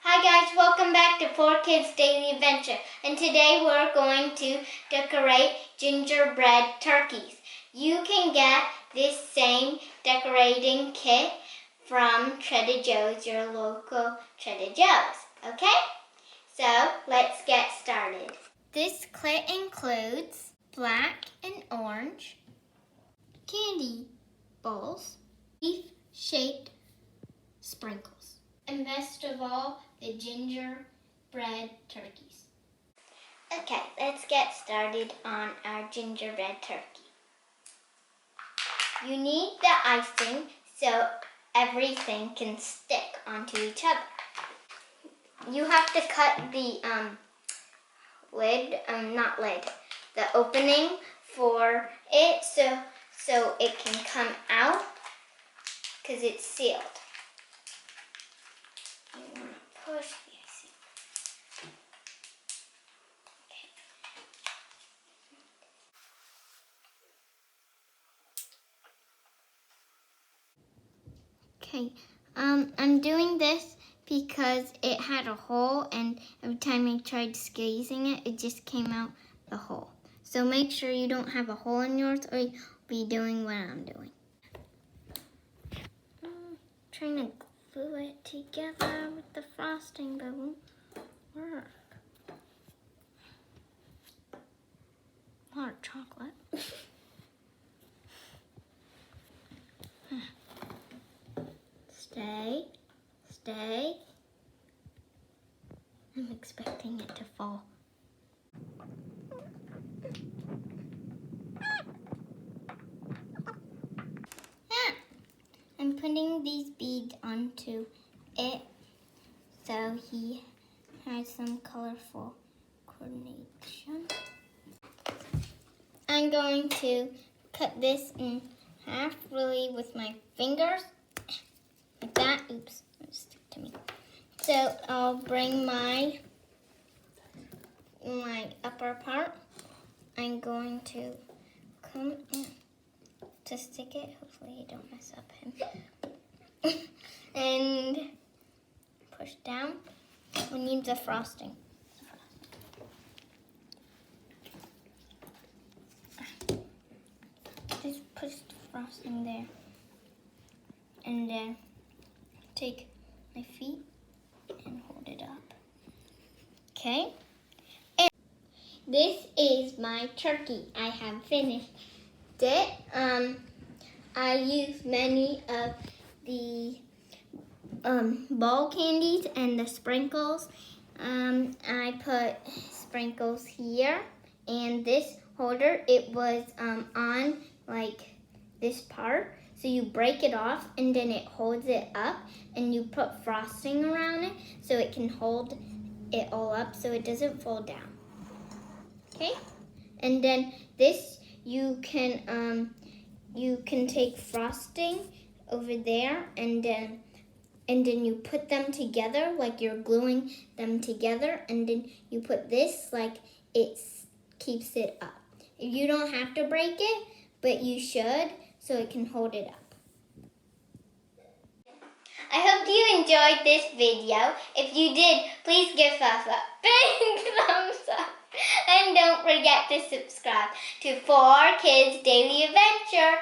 Hi guys, welcome back to 4Kids Daily Adventure, and today we're going to decorate gingerbread turkeys. You can get this same decorating kit from Trader Joe's, your local Trader Joe's, okay? So let's get started. This kit includes black and orange candy balls, leaf-shaped sprinkles, and best of all, the gingerbread turkeys. Okay, let's get started on our gingerbread turkey. You need the icing so everything can stick onto each other. You have to cut the the opening for it so it can come out because it's sealed. You want to push the icing. Okay, I'm doing this because it had a hole, and every time I tried squeezing it, it just came out the hole. So make sure you don't have a hole in yours, or you'll be doing what I'm doing. Trying to glue it together with the frosting, but it won't work. Hard chocolate. Stay. I'm expecting it to fall. I'm putting these beads onto it so he has some colorful coordination. I'm going to cut this in half really with my fingers. Like that. Oops, it stuck to me. So I'll bring my upper part. I'm going to come in to stick it. Hopefully I don't mess up him. And push down. We need the frosting. Just push the frosting there. And then take my feet and hold it up. Okay? And this is my turkey. I have finished it. I used many of the ball candies and the sprinkles. I put sprinkles here, and this holder, it was on like this part. So you break it off, and then it holds it up, and you put frosting around it so it can hold it all up so it doesn't fall down. Okay? And then this, you can take frosting over there, and then you put them together like you're gluing them together, and then you put this like it keeps it up. You don't have to break it, but you should so it can hold it up. I hope you enjoyed this video. If you did, please give us a big thumbs up. And don't forget to subscribe to 4Kids Daily Adventure.